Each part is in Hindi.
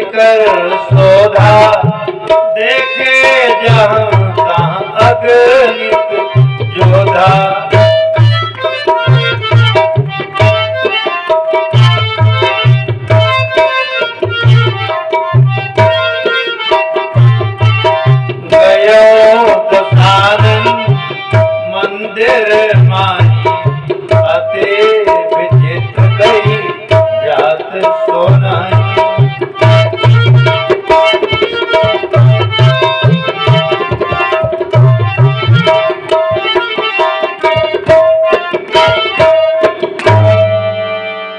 कर शोधा, देखे जहाँ तहाँ अगणित योधा। गयो दसानन मंदिर माही, अति विचित्र कही जात सोनाही।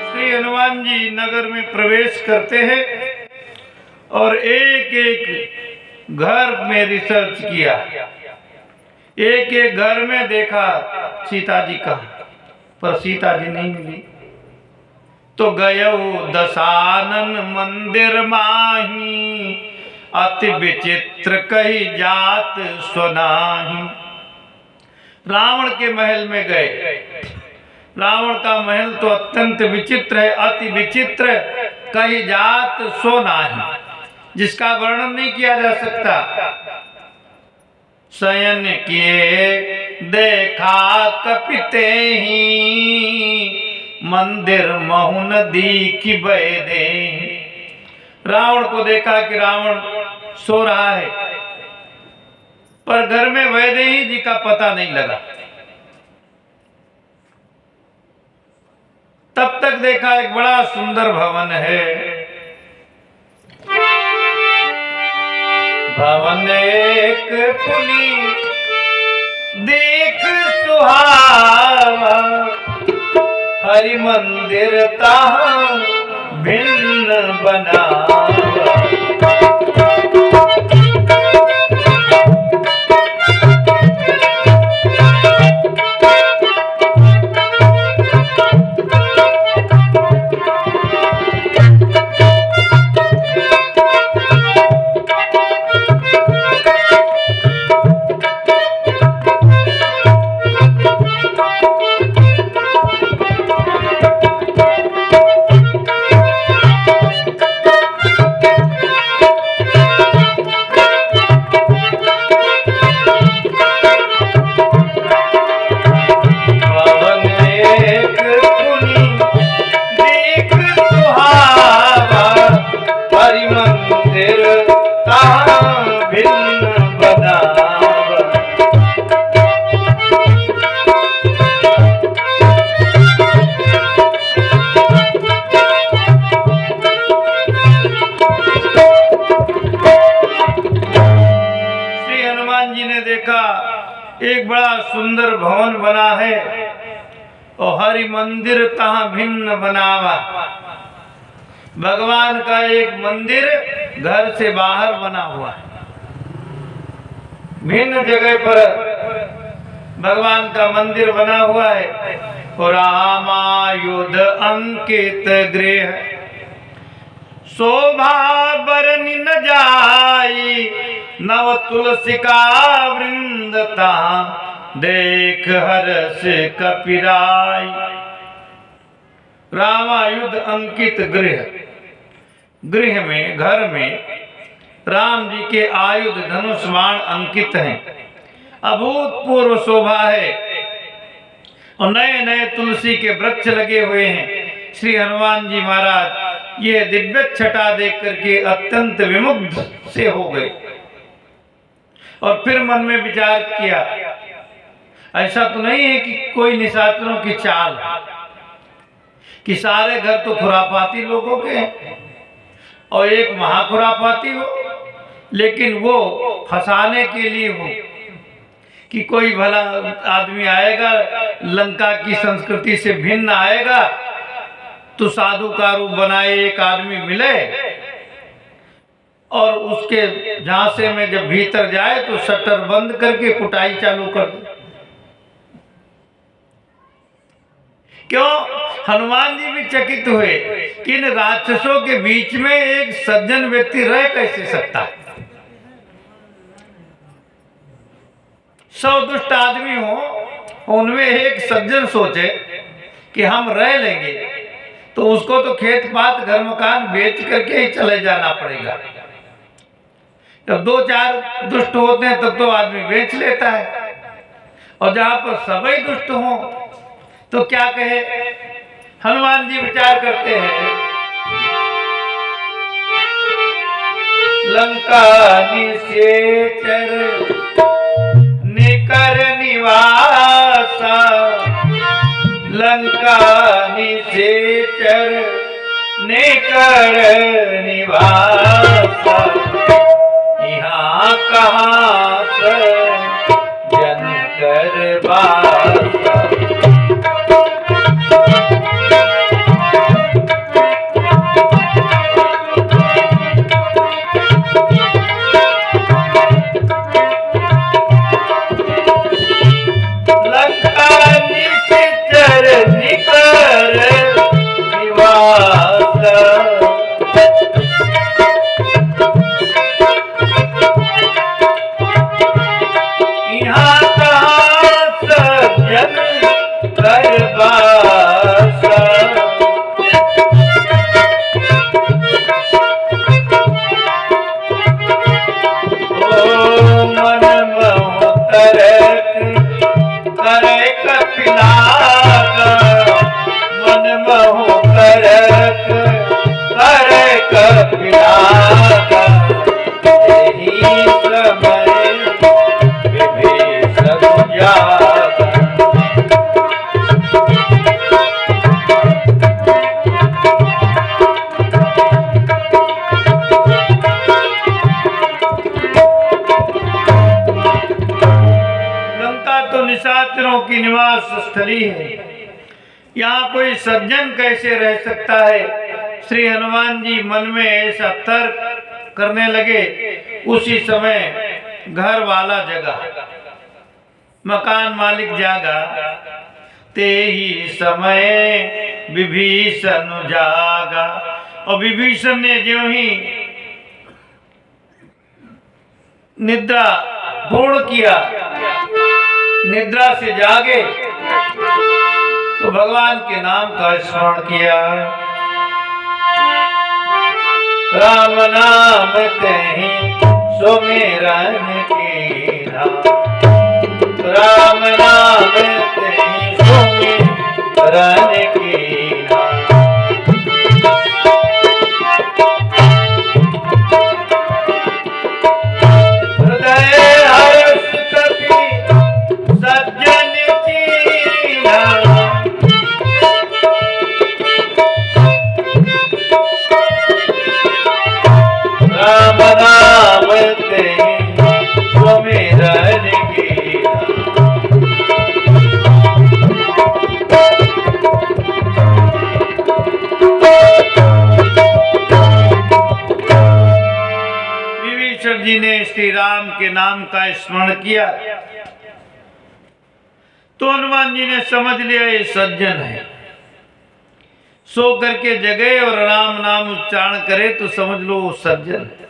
श्री हनुमान जी नगर में प्रवेश करते हैं और एक एक घर में रिसर्च किया, एक एक घर में देखा सीता जी का, पर सीता जी नहीं मिली। तो गयो दसानन मंदिर माही, अति विचित्र कही जात सुनाही। रावण के महल में गए। रावण का महल तो अत्यंत विचित्र है, अति विचित्र कही जात सुनाही, जिसका वर्णन नहीं किया जा सकता। शयन किए देखा कपिते ही, मंदिर महु नदी की बैदे। रावण को देखा कि रावण सो रहा है, पर घर में वैदेही जी का पता नहीं लगा। तब तक देखा एक बड़ा सुंदर भवन है। भवन एक पुनी देख सुहावा, हरि मंदिर ताहाँ भिन्न बनावा। एक बड़ा सुंदर भवन बना है और हरि मंदिर तहाँ भिन्न बनावा। भगवान का एक मंदिर घर से बाहर बना हुआ है, भिन्न जगह पर भगवान का मंदिर बना हुआ है। रामायुध अंकित गृह, शोभा बरनि न जाई, नव तुलसी का वृंदता, देख हर्ष कपिराई। रामायुध अंकित गृह, गृह में घर में राम जी के आयुध धनुष बाण अंकित हैं, अभूतपूर्व शोभा है और नए नए तुलसी के वृक्ष लगे हुए हैं। श्री हनुमान जी महाराज ये दिव्य छटा देख करके अत्यंत विमुग्ध से हो गए और फिर मन में विचार किया, ऐसा तो नहीं है कि कोई निशाचरों की चाल कि सारे घर तो खुरापाती लोगों के हैं और एक महाखुरापाती हो, लेकिन वो फंसाने के लिए हो कि कोई भला आदमी आएगा, लंका की संस्कृति से भिन्न आएगा, तो साधु का रूप बनाए एक आदमी मिले और उसके झांसे में जब भीतर जाए तो शटर बंद करके कुटाई चालू कर दे। क्यों? हनुमान जी भी चकित हुए कि इन राक्षसों के बीच में एक सज्जन व्यक्ति रह कैसे सकता है। 100 दुष्ट आदमी हो, उनमें एक सज्जन सोचे कि हम रह लेंगे, तो उसको तो खेत पात घर मकान बेच करके ही चले जाना पड़ेगा। जब दो चार दुष्ट होते हैं तब तो आदमी बेच लेता है, और जहां पर सभी दुष्ट हों तो क्या कहे। हनुमान जी विचार करते हैं, लंका निश्चर निकर निवासा, लंका निश्चर निकर निवासा, यहाँ कहाँ जनकर बासा। की निवास स्थली है, यहाँ कोई सज्जन कैसे रह सकता है। श्री हनुमान जी मन में ऐसा तर्क करने लगे। उसी समय घर वाला जगा, मकान मालिक जागा, ते ही समय विभीषण जागा। और विभीषण ने ज्यों ही निद्रा पूर्ण किया, निद्रा से जागे तो भगवान के नाम का स्मरण किया। राम नाम कहीं सुमिरन कीना, राम नाम कहीं सुमिरन कीना। हृदय हर्ष कपि सज्जन कीना, राम नाम कहीं सुमिरन कीना। विभीषण जी ने श्री राम के नाम का स्मरण किया तो हनुमान जी ने समझ लिया ये सज्जन है। सो करके जगे और राम नाम उच्चारण करे तो समझ लो वो सज्जन है।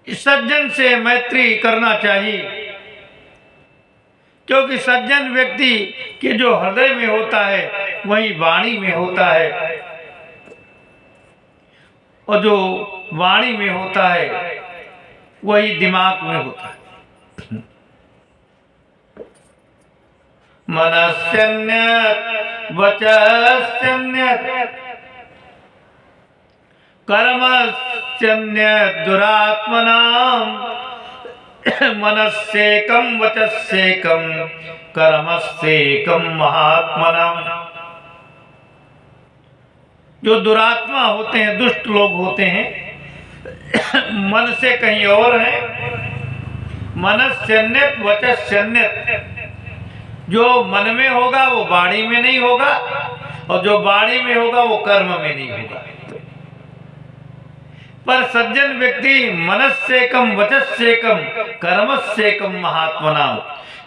इस सज्जन से मैत्री करना चाहिए, क्योंकि सज्जन व्यक्ति के जो हृदय में होता है वही वाणी में होता है, और जो वाणी में होता है वही दिमाग में होता है। मनस्यन्यत् वचस्यन्यत् कर्मस्यन्यत् दुरात्मनाम्, मनस्येकं वचस्येकं कर्मस्येकं महात्मनाम्। जो दुरात्मा होते हैं, दुष्ट लोग होते हैं, मन से कहीं और है। मनस्यन्यत वचस्यन्यत, जो मन में होगा वो वाणी में नहीं होगा, और जो वाणी में होगा वो कर्म में नहीं होगा। पर सज्जन व्यक्ति मनस्येकम वचस्येकम कर्मस्येकम महात्मनाम,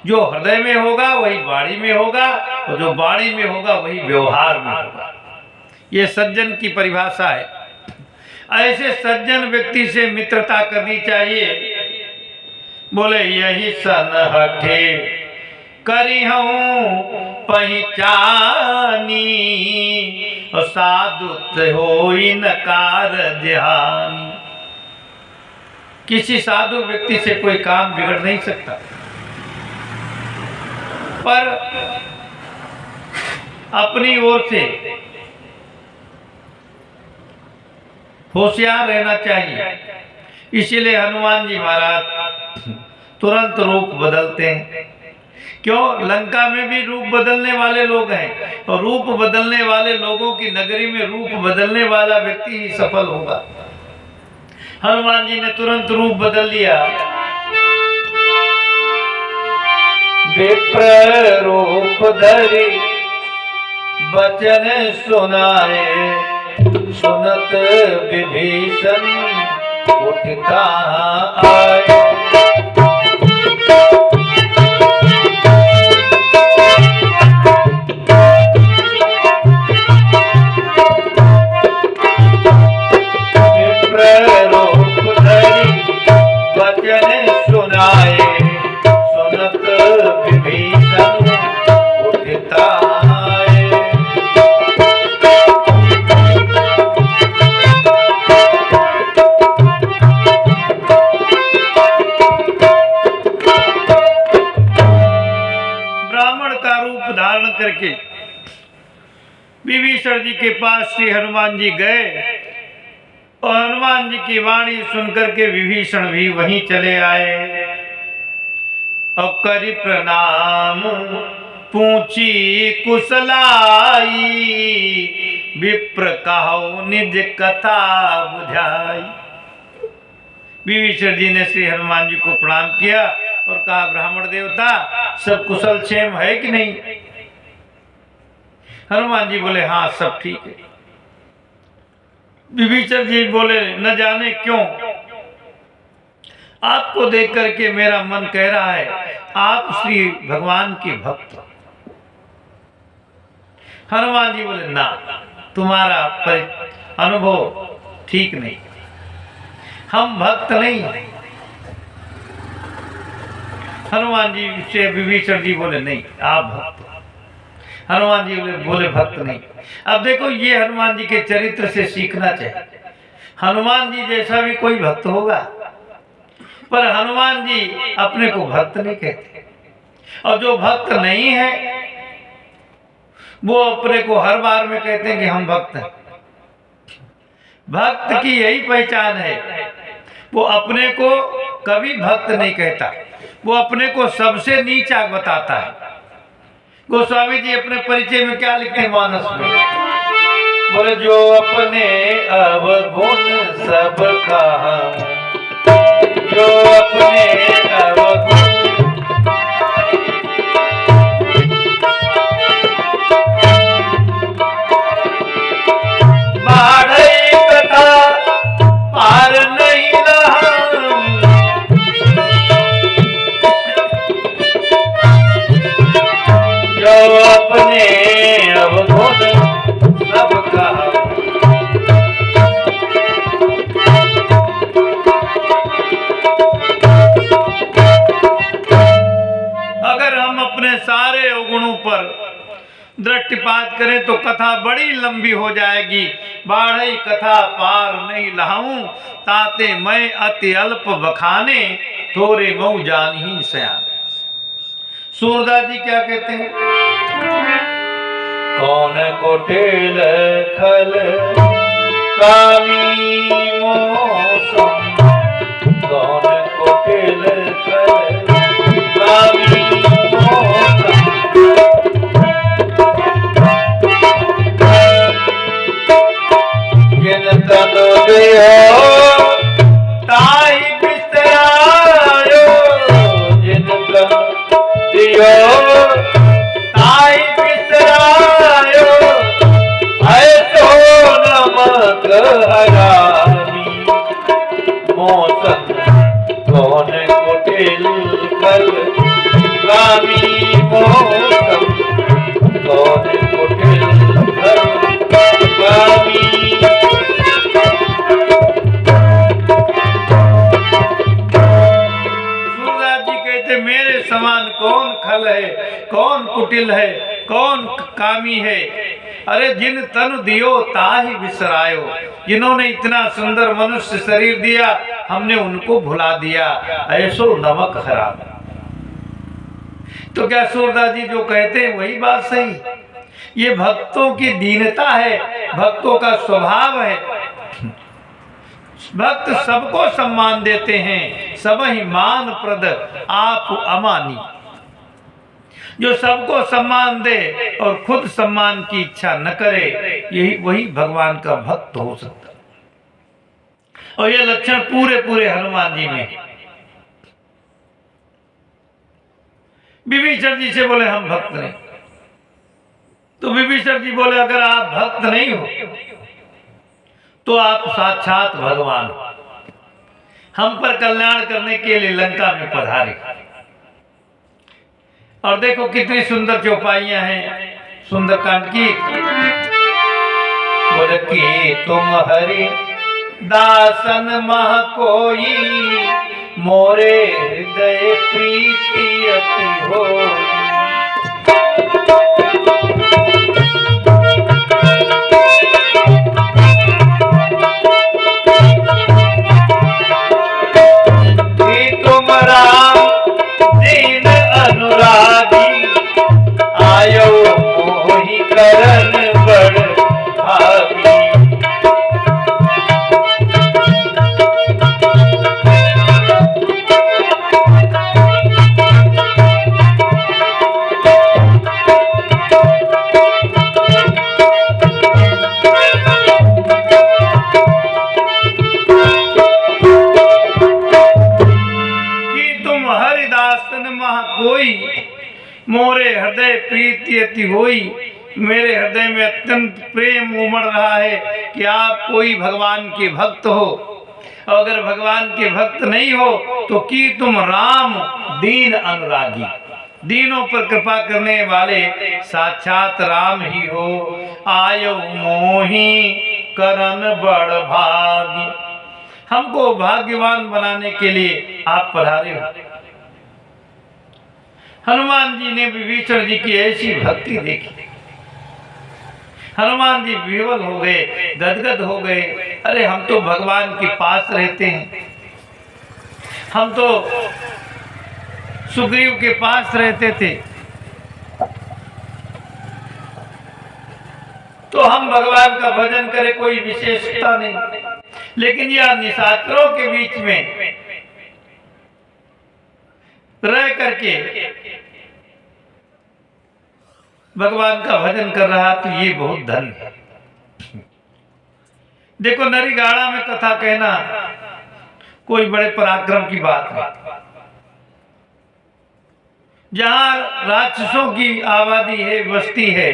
जो हृदय में होगा वही वाणी में होगा, और जो वाणी में होगा वही व्यवहार में होगा। ये सज्जन की परिभाषा है। ऐसे सज्जन व्यक्ति से मित्रता करनी चाहिए। बोले यही सन हठे करिहूं पहचानी, साधुत होई नकार ध्यानी। किसी साधु व्यक्ति से कोई काम बिगड़ नहीं सकता, पर अपनी ओर से होशियार रहना चाहिए। इसीलिए हनुमान जी महाराज तुरंत रूप बदलते हैं। क्यों? लंका में भी रूप बदलने वाले लोग हैं, और रूप बदलने वाले लोगों की नगरी में रूप बदलने वाला व्यक्ति ही सफल होगा। हनुमान जी ने तुरंत रूप बदल लिया। विप्र रूप धरि बचन सुनाए, सुनत विभीषण उठता आए। करके विभीषण जी के पास श्री हनुमान जी गए, और हनुमान जी की वाणी सुनकर के विभीषण भी वहीं चले आए। और करि प्रणाम पूछी कुशलाई, विप्र कहो निज कथा बुझाई। विभीषण जी ने श्री हनुमान जी को प्रणाम किया और कहा, ब्राह्मण देवता सब कुशल क्षेम है कि नहीं? हनुमान जी बोले, हाँ सब ठीक है। विभीषण जी बोले, न जाने क्यों आपको देख करके मेरा मन कह रहा है आप श्री भगवान के भक्त। हनुमान जी बोले, ना तुम्हारा अनुभव ठीक नहीं, हम भक्त नहीं। हनुमान जी से विभीषण जी बोले, नहीं आप भक्त। हनुमान जी बोले, भक्त नहीं। अब देखो, ये हनुमान जी के चरित्र से सीखना चाहिए। हनुमान जी जैसा भी कोई भक्त होगा, पर हनुमान जी अपने को भक्त नहीं कहते, और जो भक्त नहीं है वो अपने को हर बार में कहते हैं कि हम भक्त हैं। भक्त की यही पहचान है, वो अपने को कभी भक्त नहीं कहता, वो अपने को सबसे नीचा बताता है। गोस्वामी जी अपने परिचय में क्या लिखते हैं मानस में? बोले, जो अपने अवगुण सब कहा, जो अपने अवगुण बाढ़ई कथा पार नहीं रहा, जो अपने अवगुण सब कहा। अगर हम अपने सारे अवगुणों पर दृष्टिपात करें तो कथा बड़ी लंबी हो जाएगी। बाढ़ई कथा पार नहीं लहाऊं, ताते मैं अति अल्प बखाने, थोरे मऊ जान ही सयान। सूरदास जी क्या कहते हैं? कौन कोटिल खल कामी मौसम, कौन कोटिल खल कामी मौसम, जिन तन देहो ताई बिस्तरायो, जिन तन दियो ताई बिस्तरायो, ऐसो नमक हरामी मौसम, कौन कुटिल कल कामी मौसम, कौन कुटिल कल कामी। सूरदास जी कहते, मेरे समान कौन छल है, कौन कुटिल है, कौन कामी है। अरे जिन तन दियो ताहि बिसरायो, जिन्होंने इतना सुंदर मनुष्य शरीर दिया हमने उनको भुला दिया, ऐसो नमक हराम। तो क्या सूरदास जी जो कहते हैं वही बात सही। ये भक्तों की दीनता है, भक्तों का स्वभाव है। भक्त सबको सम्मान देते हैं, सब ही मान प्रद आप अमानी। जो सबको सम्मान दे और खुद सम्मान की इच्छा न करे, यही वही भगवान का भक्त हो सकता है। और ये लक्षण पूरे पूरे हनुमान जी में। विभीषण जी से बोले हम भक्त नहीं, तो विभीषण जी बोले अगर आप भक्त नहीं हो तो आप साक्षात भगवान हो। हम पर कल्याण करने के लिए लंका में पधारे। और देखो कितनी सुंदर चौपाइयां हैं सुंदरकांड की। बोले कि तुम हरि दासन मह कोई, मोरे हृदय प्रीति अति होई। तुम राम दीन अनुरागी, आयो मोहि करन बड़ भागी। कोई मोरे हृदय प्रीति अति होई, मेरे हृदय में अत्यंत प्रेम उमड़ रहा है कि आप कोई भगवान के भक्त हो। अगर भगवान के भक्त नहीं हो तो कि तुम राम दीन अनुरागी, दीनों पर कृपा करने वाले साक्षात राम ही हो। आयो मोहि करन बड़ भागी, हमको भाग्यवान बनाने के लिए आप पधारे हो। हनुमान जी ने विभीषण जी की ऐसी भक्ति देखी, हनुमान जी विह्वल हो गए, गदगद हो गए। अरे हम तो भगवान के पास रहते हैं, हम तो सुग्रीव के पास रहते थे, तो हम भगवान का भजन करें कोई विशेषता नहीं। लेकिन यह निशाचरों के बीच में रह करके भगवान का भजन कर रहा, तो ये बहुत धन्य है। देखो नरीगाड़ा में कथा कहना कोई बड़े पराक्रम की बात नहीं। जहां राक्षसों की आबादी है, बस्ती है,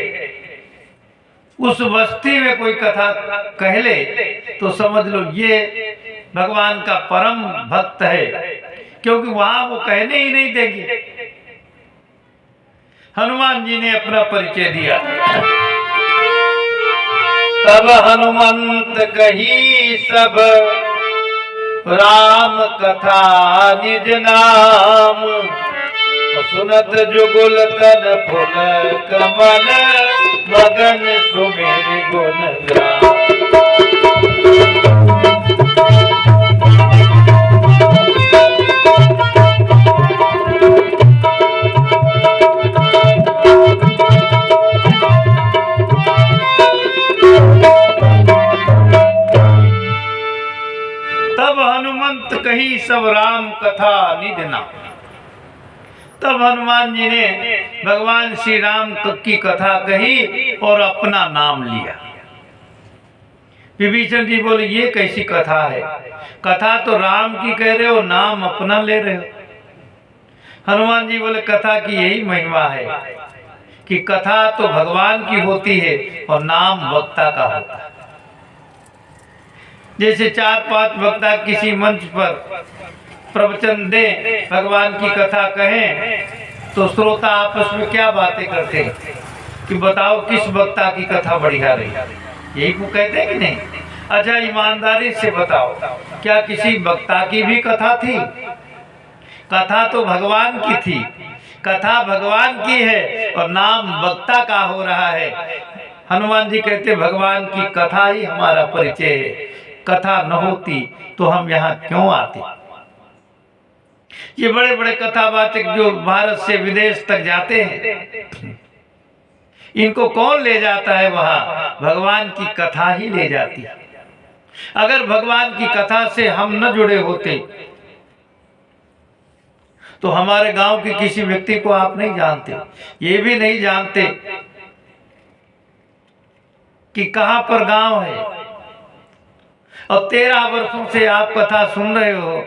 उस बस्ती में कोई कथा कह ले तो समझ लो ये भगवान का परम भक्त है, क्योंकि वहां वो कहने ही नहीं देंगे। हनुमान जी ने अपना परिचय दिया। तब हनुमंत कही सब राम कथा निज नाम, सुनत जुगुल तन फुल कमल, मगन सुमेर गुण ग्राम। कही सब राम कथा निज नाम। तब हनुमान जी ने भगवान श्री राम की कथा कही और अपना नाम लिया। विभीषण जी बोले ये कैसी कथा है, कथा तो राम की कह रहे हो, नाम अपना ले रहे हो। हनुमान जी बोले कथा की यही महिमा है कि कथा तो भगवान की होती है और नाम वक्ता का होता है। जैसे 4-5 वक्ता किसी मंच पर प्रवचन दे, भगवान की कथा कहें, तो श्रोता आपस में क्या बातें करते हैं कि बताओ किस वक्ता की कथा बढ़िया रही, यही को कहते हैं कि नहीं। अच्छा ईमानदारी से बताओ, क्या किसी वक्ता की भी कथा थी? कथा तो भगवान की थी, कथा भगवान की है और नाम वक्ता का हो रहा है। हनुमान जी कहते भगवान की कथा ही हमारा परिचय है, कथा न होती तो हम यहाँ क्यों आते। ये बड़े बड़े कथावाचक जो भारत से विदेश तक जाते हैं, इनको कौन ले जाता है वहां? भगवान की कथा ही ले जाती है। अगर भगवान की कथा से हम न जुड़े होते तो हमारे गांव के किसी व्यक्ति को आप नहीं जानते, ये भी नहीं जानते कि कहां पर गांव है। और 13 वर्षों से आप कथा सुन रहे हो,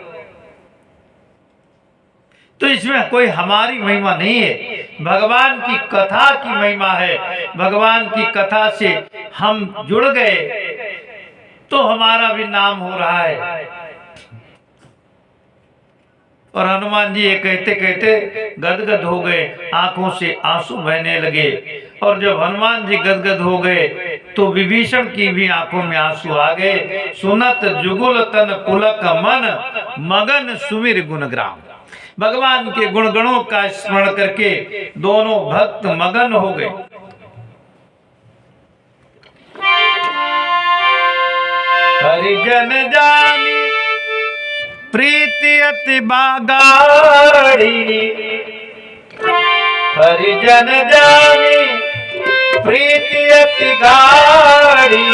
तो इसमें कोई हमारी महिमा नहीं है, भगवान की कथा की महिमा है। भगवान की कथा से हम जुड़ गए तो हमारा भी नाम हो रहा है। और हनुमान जी ये कहते कहते गदगद हो गए, आंखों से आंसू बहने लगे। और जब हनुमान जी गदगद हो गए तो विभीषण की भी आंखों में आंसू आ गए। सुनत जुगुल तन पुलक मन, मगन सुमिर गुणग्राम। भगवान के गुणगणों का स्मरण करके दोनों भक्त मगन हो गए। हरिजन जानी प्रीति अति बागाड़ी, हरिजन जानी प्रीति अति गाड़ी,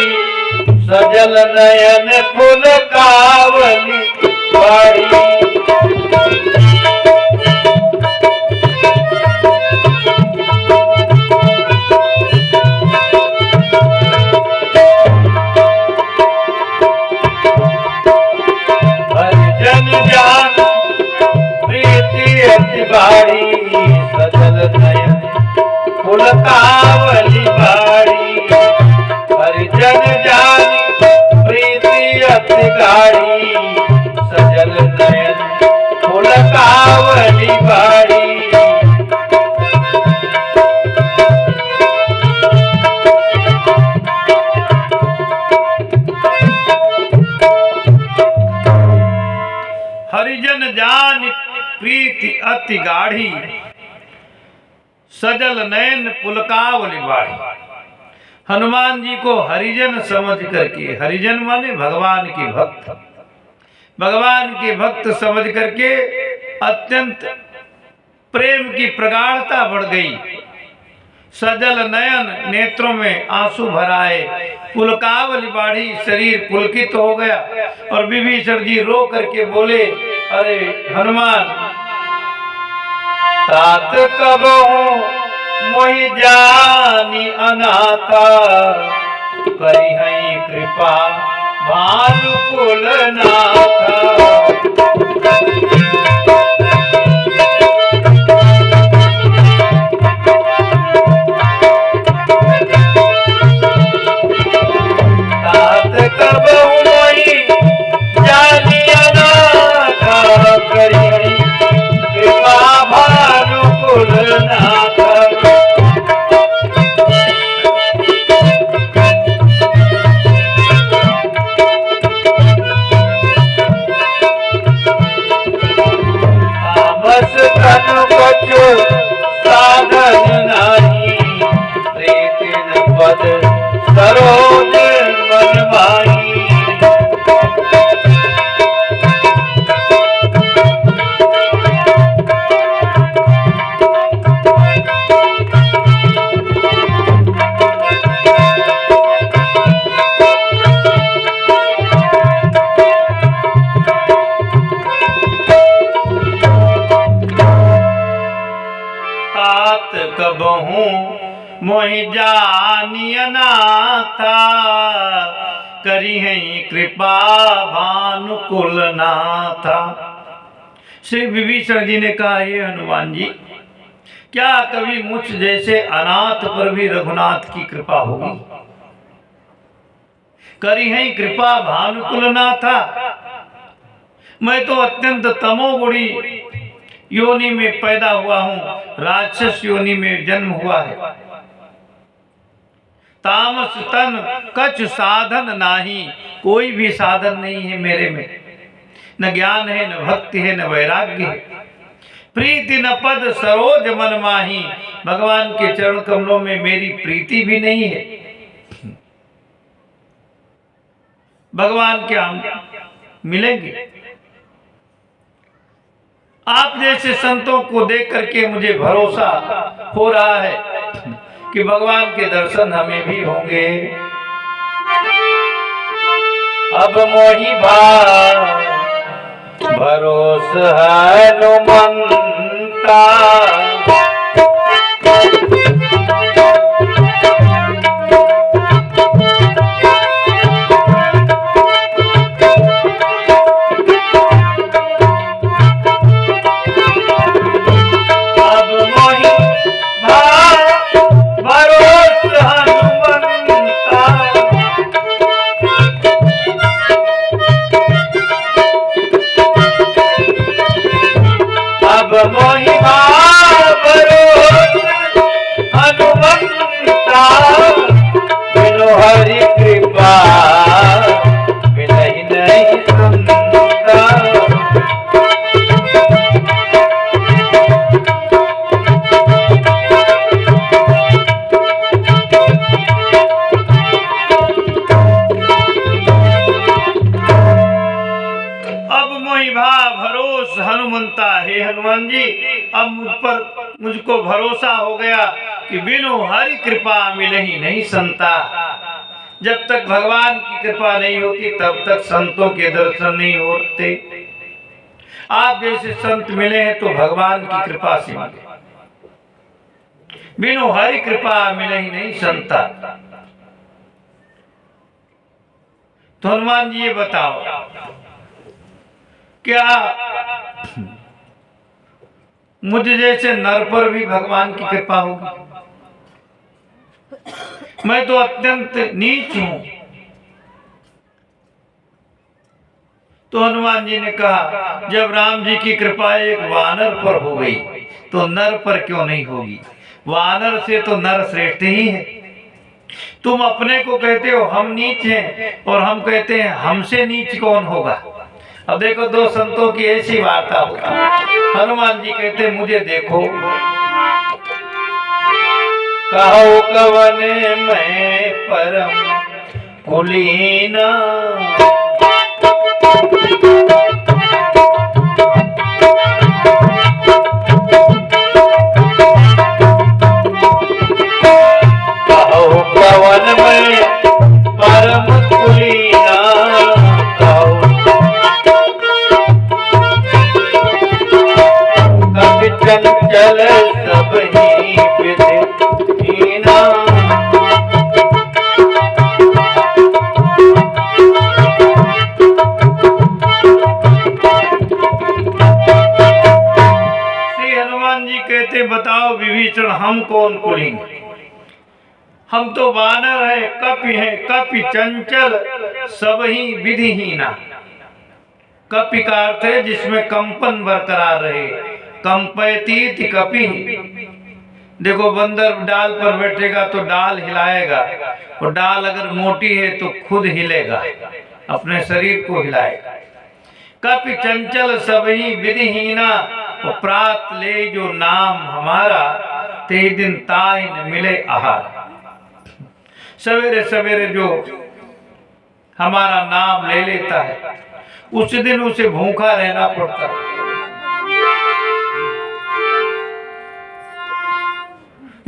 सजल नयन फुल कावली बाड़ी। बाड़ी सजल नयन फुल कावली बाड़ी, हरिजन जानी प्रीति अति गाड़ी, सजल नयन फुल कावली बाड़ी। हरिजन जानी प्रीति अति गाढ़ी, सजल नयन पुलकावली बाड़ी। हनुमान जी को हरिजन समझ करके, हरिजन माने भगवान के भक्त, भगवान के भक्त समझ करके अत्यंत प्रेम की प्रगाढ़ता बढ़ गई। सजल नयन, नेत्रों में आंसू भराए, पुलकावली बाढ़ी, शरीर पुलकित हो गया। और विभीषण जी रो करके बोले, अरे हनुमान, तात कबहु मोहि जानी अनाथा, करी हई कृपा भानुकुल नाथा। साधन नाही प्रीति न पद सरोज मन माही। कबहू मोहि जानी अनाथा, करी है कृपा भानुकुल नाथा। श्री विभीषण जी ने कहा, ये हनुमान जी, क्या कभी मुझ जैसे अनाथ पर भी रघुनाथ की कृपा होगी? करी है कृपा भानुकुल नाथा। मैं तो अत्यंत तमोगुणी योनि में पैदा हुआ हूं, राक्षस योनि में जन्म हुआ है। तामस तन कछ साधन नाही, कोई भी साधन नहीं है मेरे में, न ज्ञान है, न भक्ति है, न वैराग्य है। प्रीति न पद सरोज मन माही, भगवान के चरण कमलों में मेरी प्रीति भी नहीं है। भगवान क्या हम मिलेंगे? आप जैसे संतों को देख करके मुझे भरोसा हो रहा है कि भगवान के दर्शन हमें भी होंगे। अब मोहि भरोसा हनुमंता, हरि कृपा मिलहि नहीं सुनता। अब मोहि भरोस हनुमंता, हे हनुमान जी अब मुझको भरोसा हो गया कि बिनु हरि कृपा मिलहि नहीं संता। जब तक भगवान की कृपा नहीं होती तब तक संतों के दर्शन नहीं होते। आप जैसे संत मिले हैं तो भगवान की कृपा से मिले, बिनु हरि कृपा मिले ही नहीं संता। तो हनुमान जी ये बताओ, क्या मुझ जैसे नर पर भी भगवान की कृपा होगी? मैं तो अत्यंत नीच हूं। तो हनुमान जी ने कहा, जब राम जी की कृपा एक वानर पर हो गई तो नर पर क्यों नहीं होगी? वानर से तो नर श्रेष्ठ ही है। तुम अपने को कहते हो हम नीच हैं और हम कहते हैं हमसे नीच कौन होगा। अब देखो दो संतों की ऐसी वार्ता होती। हनुमान जी कहते मुझे देखो, कहो कवने मैं परम कुलीना, कहो कवन में परम कुलीना, कभी चंचल सब ही विधिहीना। श्री हनुमान जी कहते बताओ विभीषण हम कौन कुलीन? हम तो वानर है, कपि है, कपि चंचल सब ही विधिहीना। कपि का अर्थ है जिसमें कंपन बरकरार रहे, कंपयतीति कपि। देखो बंदर डाल पर बैठेगा तो डाल हिलाएगा, और डाल अगर मोटी है तो खुद हिलेगा, अपने शरीर को हिलाएगा। कपि चंचल सबही विधिहीना, और प्रात ले जो नाम हमारा, ते दिन ताहि न मिले आहार। सवेरे सवेरे जो हमारा नाम ले लेता है उस दिन उसे भूखा रहना पड़ता है।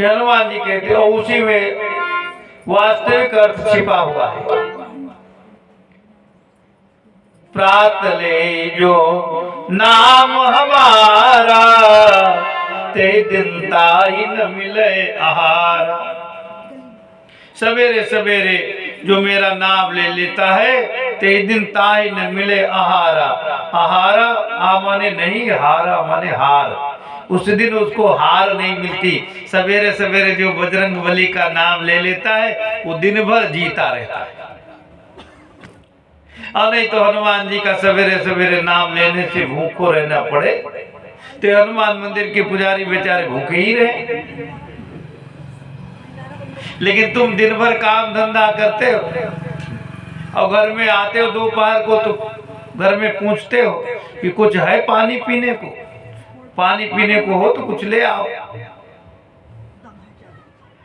हनुमान जी कहते हो उसी में वास्तविक अर्थ छिपा हुआ है। प्रात ले जो नाम हमारा, ते दिन ताहि न मिले आहार। सवेरे सवेरे जो मेरा नाम ले लेता है, ते दिन ताहि न मिले आहारा। आहारा आ माने नहीं, हारा माने हार। उस दिन उसको हार नहीं मिलती। सवेरे सवेरे जो बजरंगबली का नाम ले लेता है वो दिन भर जीता रहता है। और नहीं तो हनुमान जी का सवेरे सवेरे नाम लेने से भूखो रहना पड़े तो हनुमान मंदिर के पुजारी बेचारे भूखे ही रहे। लेकिन तुम दिन भर काम धंधा करते हो और घर में आते हो दोपहर को तो घर में पूछते हो कि कुछ है पानी पीने को, पानी पीने को हो तो कुछ ले आओ।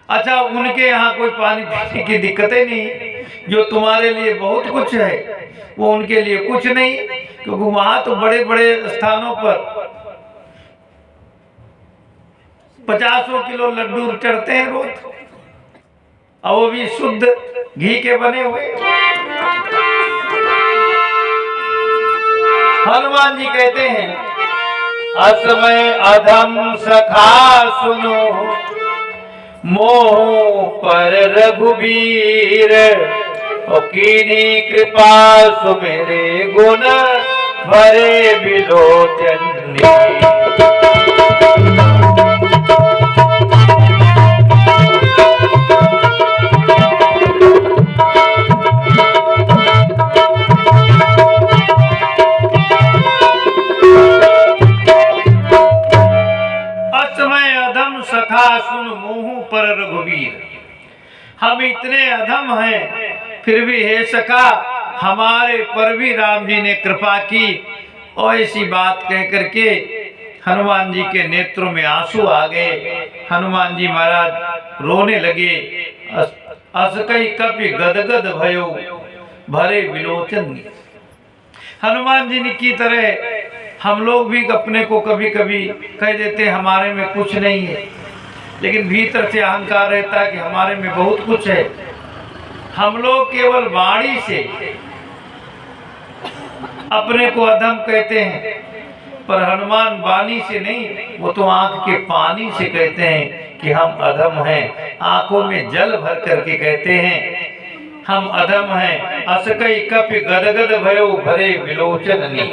अच्छा, उनके यहाँ कोई पानी पीने की दिक्कतें नहीं, जो तुम्हारे लिए बहुत कुछ है वो उनके लिए कुछ नहीं, क्योंकि वहां तो बड़े बड़े स्थानों पर 50 किलो लड्डू चढ़ते हैं रोज, और वो भी शुद्ध घी के बने हुए। हनुमान जी कहते हैं, असमय अधम सखा सुनो, मोह पर रघुबीर, और कीनी कृपा सुमेरे गुण भरे बिलोचन। सखा सुन मोह पर रघुवीर, हम इतने अधम हैं फिर भी हे सखा हमारे पर भी राम जी ने कृपा की। और ऐसी बात कह करके हनुमान जी के नेत्रों में आंसू आ गए। हनुमान जी महाराज रोने लगे। असकई कपि गदगद भयो, भरे विलोचन। हनुमान जी की तरह हम लोग भी अपने को कभी कभी कह देते हमारे में कुछ नहीं है, लेकिन भीतर से अहंकार रहता है कि हमारे में बहुत कुछ है। हम लोग केवल वाणी से अपने को अधम कहते हैं, पर हनुमान वाणी से नहीं, वो तो आंख के पानी से कहते हैं कि हम अधम हैं। आंखों में जल भर करके कहते हैं हम अधम हैं। असकई कपि गदगद भयो, भरे विलोचन नी।